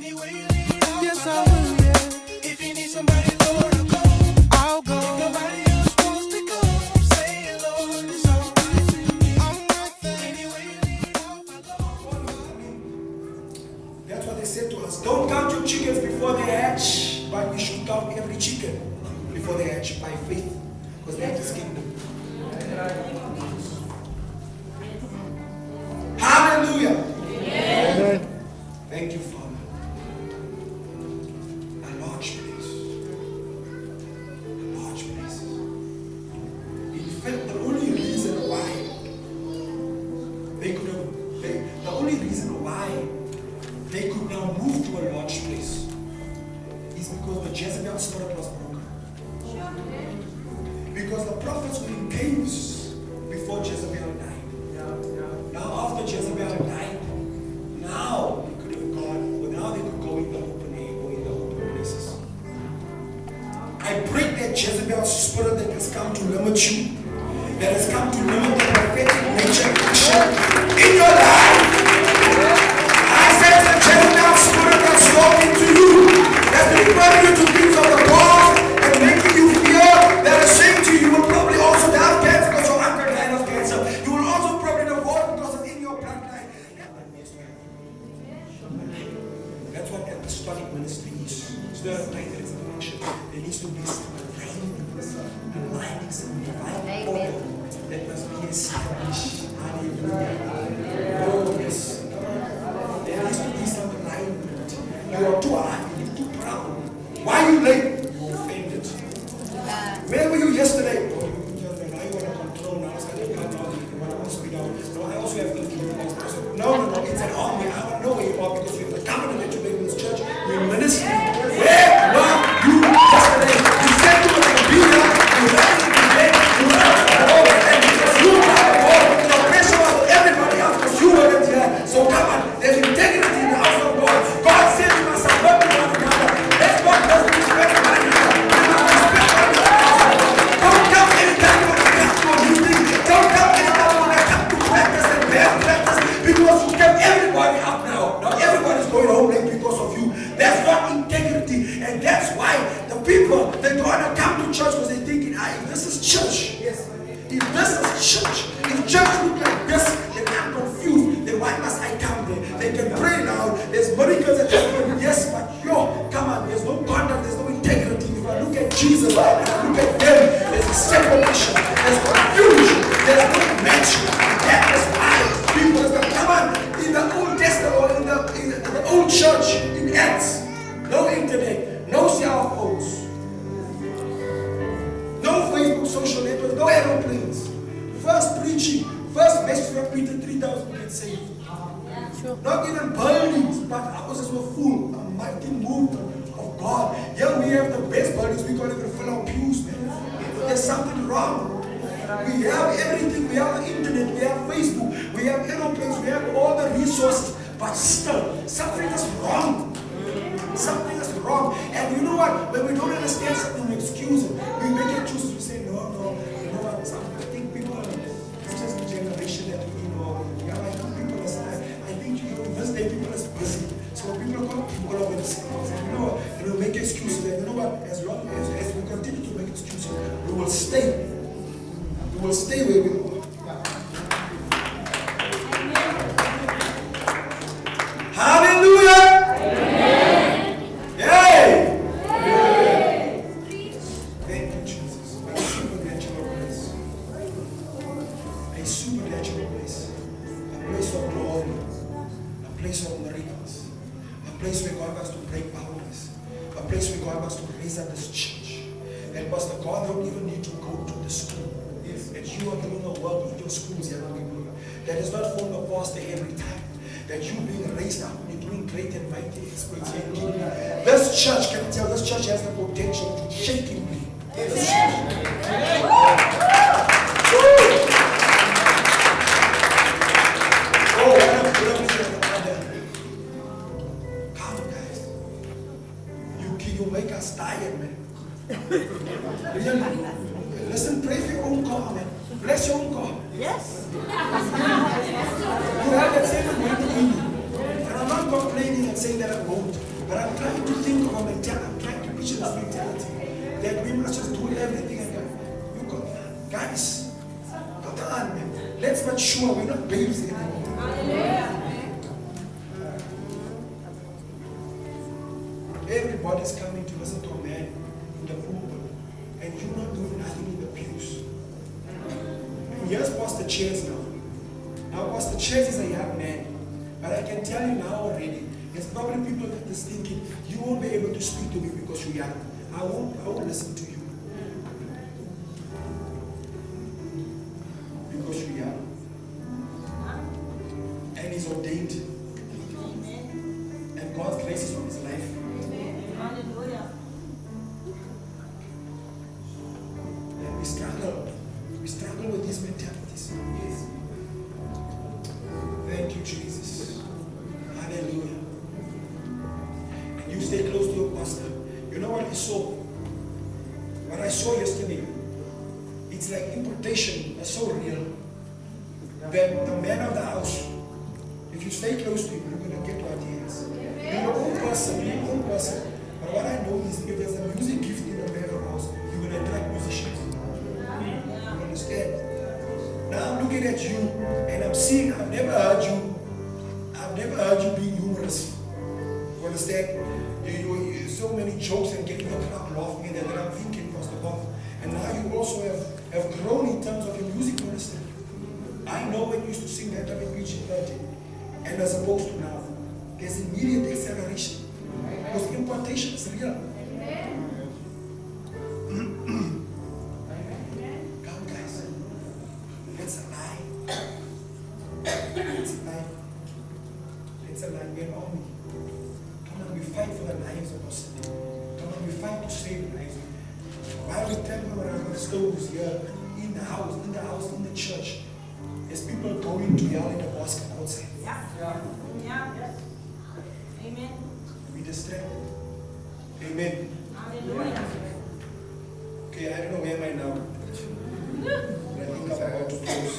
Yes, I will, yeah. If you need somebody, Lord, I'll go. Nobody else wants to go. Say it, Lord, it's all right. I'm right there. Anyway you lead, I'll follow. That's what they said to us. Don't count your chickens before they hatch, but we should count every chicken before they hatch by faith, because that is kingdom. Hallelujah. Amen. Thank you, Father. A large place. A large place. In fact, the only reason why they could have, the only reason why they could now move to a large place is because the Jezebel spirit was broken. Because the prophets were in caves before Jezebel died. Now after Jezebel died, now they could have gone, well, now they could go in the open air or in the open places. I break that Jezebel spirit that has come to limit you, that has come to limit the prophetic nature in your life. I said the Jezebel spirit that's talking to you, that's referring you to things of the past and making you fear, that is saying to you, you will probably also have cancer because your uncle died of cancer. You will also probably divorce because it's in your bloodline. That's what the apostolic ministry is. It's not a time that it's a function. There needs to be some aligning, some divine order that must be established. Hallelujah. Oh, yes. There needs to be some alignment. You are too high, you're too proud. Why are you late? You offended. Where were you yesterday? Oh, now you want to control now. So I want to speak out. No, I also have influence. No, it's an army. I don't know where you are because you have the covenant that you made in this church. You're in ministry. Where were you yesterday? You said you were going to be here. You had to be there. You were out of all. And because you were out of all, the pressure was on everybody else because you weren't here. So come on, there's integrity in the house of God. God said you must have worked with one another. That's what doesn't respect one another. Don't come anytime you want to come to a meeting. Don't come anytime you want to come to practice and bear practice because you kept everybody up now. Now everybody's going home late because of you. That's not integrity, and that's why the people, they don't want to come to church because they're thinking, if this is church, yes. If this is church, if church look like this, then I'm confused. Then why must I come there? They can pray now. There's miracles that happen, yes, but come on, there's no conduct, there's no integrity. If I look at Jesus and I look at them, there's a separation, there's confusion, there's no match. That is why people say, come on, in the Old Testament or in the old church, in Acts, no internet, no cell phones, no Facebook social networks, no aeroplanes. First preaching, first message from Peter, 3,000 get saved. Sure. Not even buildings, but houses were full. A mighty movement of God. Here we have the best buildings, we can't even fill our pews, man. There's something wrong. We have everything, we have the internet, we have Facebook, we have aeroplanes, we have all the resources, but still, something is wrong. Something is wrong. And you know what? When we don't understand something, we excuse it. We make excuses. We say, no. You know what? I think people, it's just the generation that we know. Yeah, I think people are, I think, this day people are busy. So people are people over themselves. And you know what? And we'll make excuses. And you know what? As long as we continue to make excuses, we will stay. We will stay where we are. Hallelujah! That is not from the pastor every time. That you being raised up, you're doing great and mighty exploits. This church, can I tell, this church has the potential to shakingly. This church. Come on, guys. You make us tired, man. Really? Listen, pray for your own car, man. Bless your own car. Yes. You have that same anointing in you. And I'm not complaining and saying that I won't. But I'm trying to think of a mentality. I'm trying to picture this mentality that we must just do everything and go. You go, guys, come on, man. Let's make sure we're not babes anymore. Everybody's coming to listen to a man in the pulpit, and you're not doing nothing in the pews. And here's Pastor Chase now. Now, Pastor Chase is a young man, but I can tell you now already, there's probably people that is thinking, you won't be able to speak to me because you're young. I won't listen to you. Because you're young. And he's ordained. And God's grace is on his life. And we struggle with these mentalities. Yes. Thank you, Jesus. Hallelujah. And you stay close to your pastor. You know what I saw? What I saw yesterday, it's like importation. It's so real. That the man of the house, if you stay close to him, you're going to get what he has. You're your own person, you're your own person. But what I know is if there's a music gift in the man of the house, you're going to attract musicians. You understand? Now I'm looking at you and I'm seeing, I've never heard you being humorous. You understand? You so many jokes and getting the crowd laughing and then I'm thinking across the path. And now you also have grown in terms of your music ministry. I know when you used to sing that time in PG-13 and as opposed to now. There's immediate acceleration. Because importation is real. Come guys. Let's align. Let's align. Let's align. We're an army. Come on, we fight for the lives of us. Come on, we fight to save lives. While we temper around the stoves here, in the house, in the church, there's people going to yell in the basket outside. Yeah. Amen. We distract. Amen. Hallelujah. Okay, I don't know where am I now. But I think I'm about to close.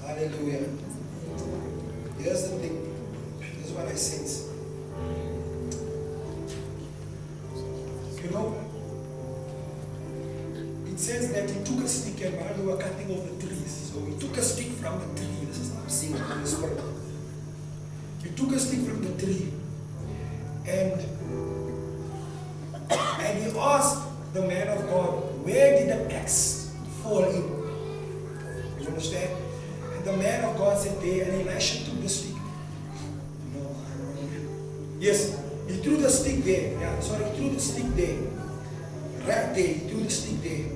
Hallelujah. Here's the thing. This is what I sense. You know, it says that he took a stick and while they were cutting off the trees, so he took a stick from the tree. This is what I'm seeing in the spirit. He took a stick from the tree and he asked the man of God, where did the axe fall in? You understand? And the man of God said there, and Elisha took the stick. No. Yes, he threw the stick there. Yeah, sorry, he threw the stick there. Right there, he threw the stick there.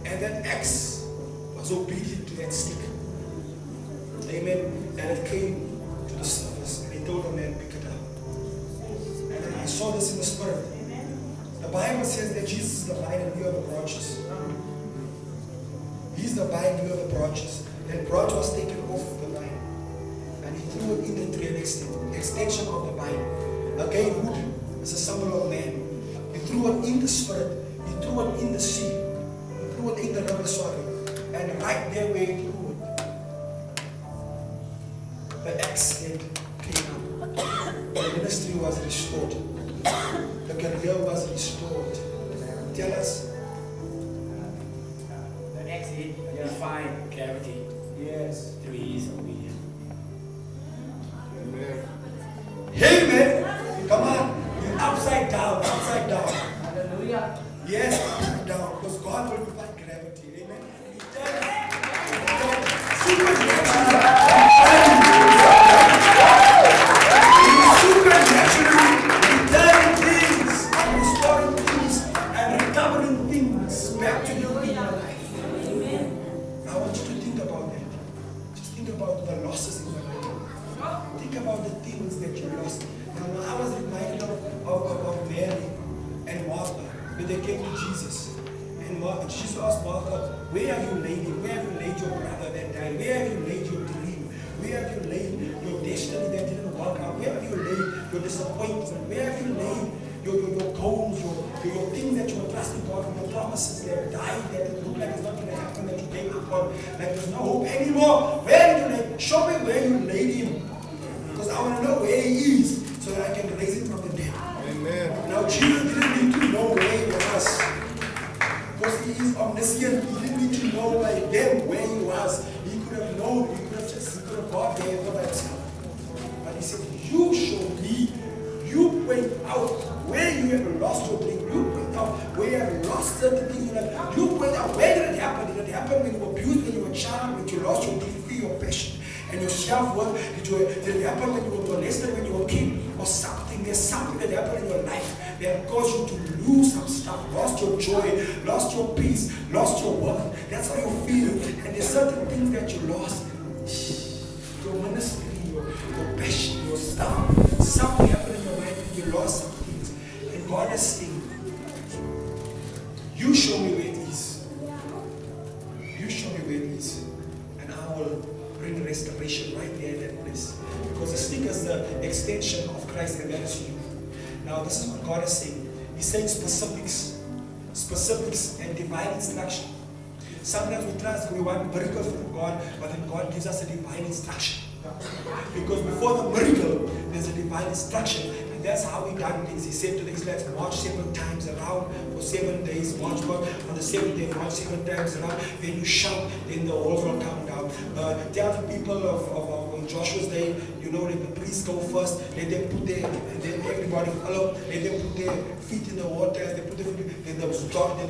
And that axe was obedient to that stick. Amen. And it came to the surface. And he told the man, pick it up. And I saw this in the spirit. The Bible says that Jesus is the vine and we are the branches. He's the vine, we are the branches. And branch was taken off the vine. And he threw it in the tree, an extension of the vine. Again, wood is a symbol of man. He threw it in the spirit. He threw it in the sea. He threw it in the river, sorry. And right there where he threw it, the axe head came up. The ministry was restored. The career was restored. Tell us. The next hit, you find clarity. Yes. Through his obedience. Hey man, come on. You're upside down, upside down. Hallelujah. Yes, upside down. Because God will provide gravity. Amen. Supernaturally returning things and restoring things and recovering things back to you in your life. I want you to think about that. Just think about the losses in your life. Think about the things that you lost. Now, I was reminded of Mary and Martha when they came to Jesus. And Jesus asked Martha, where have you laid him? Where have you laid your brother that died? Where have you laid your dream? Where have you laid your destiny that didn't work out? Where have you laid your disappointment? Where have you laid your goals, your things that you were trusting God for, your promises that died? Like there's no hope anymore. Where did you lay? Show me where you laid him. Because I want to know where he is so that I can raise him from the dead. Amen. Now Jesus didn't need to know where he was. Because he is omniscient. He didn't need to know like them where he was. He could have known. He could have got there by himself. But he said, you show me. You point out where you have lost your thing. You point out where you have lost certain things in life. You point out where did it happen? Did it happen when you were abused, when you were a child, when you lost your dignity, your passion, and your self-worth? Did it happen when you were molested, when you were a kid, or something? There's something that happened in your life that caused you to lose some stuff, lost your joy, lost your peace, lost your worth. That's how you feel. And there's certain things that you lost. Your ministry, your passion, your stuff. Something happened in your life and you lost some things. And God is saying, you show me where it is. You show me where it is. And I will bring restoration right there in that place. Because the stick is the extension of Christ, and that is you. Now this is what God is saying. He's saying specifics and divine instruction. Sometimes we trust, we want miracles from God, but then God gives us a divine instruction. Because before the miracle, there's a divine instruction. And that's how he done things. He said to the Israelites, march 7 times around for 7 days. March on the 7th day, march 7 times around. Then you shout, then the walls will come down. Tell the people of Joshua's day, you know, let the priests go first. Let them put their, and then everybody follow. Let them put their feet in the water. They put their feet, then the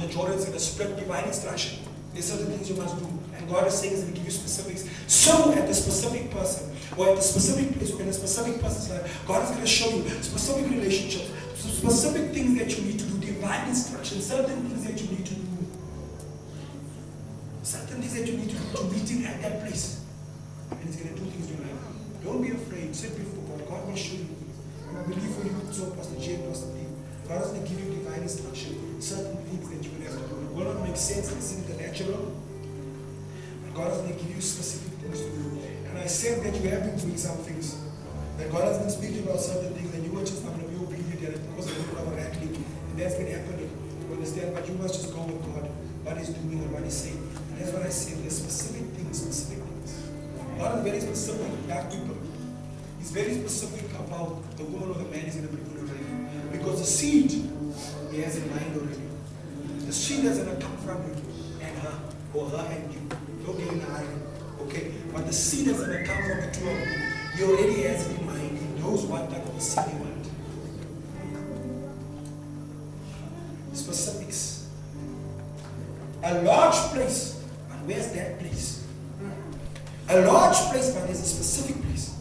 Jordan's going to split. Divine instruction. There's certain things you must do. And God is saying, He's going to give you specifics. So at the specific person, or at the specific place, or in a specific person's life, God is going to show you specific relationships, specific things that you need to do, divine instruction, certain things that you need to do. Certain things that you need to do to meet Him at that place. And He's going to do things in your life. Don't be afraid. Sit before God. God will show you things. And I believe for you, so Pastor Jay, Pastor Dave, God is going to give you divine instruction, certain things that you will have to do. It will not make sense. It's in the natural. God is going to give you specific things to do. And I said that you have been doing some things. That God has been speaking about certain things and you were just not going to be obedient and it wasn't going to come correctly. And that's been happening. You understand? But you must just go with God. What He's doing and what He's saying. And that's what I said. There's specific things. God is very specific about people. He's very specific about the woman or the man He's going to bring into life. Because the seed He has in mind already. The seed is going to come from you and her, or her and you. Don't get in a hurry. Okay? But the seed is going to come from the two of you. He already has it in mind. He knows what type of a seed He wants. Specifics. A large place. But where's that place? A large place, but there's a specific place.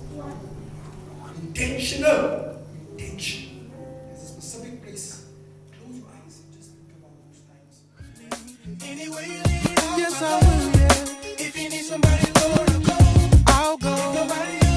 Intentional. Intention. There's a specific place. Close your eyes and just think about those times. Anyway, you need, yes, I will, yeah. If you need somebody, Lord, I'll go. Nobody else.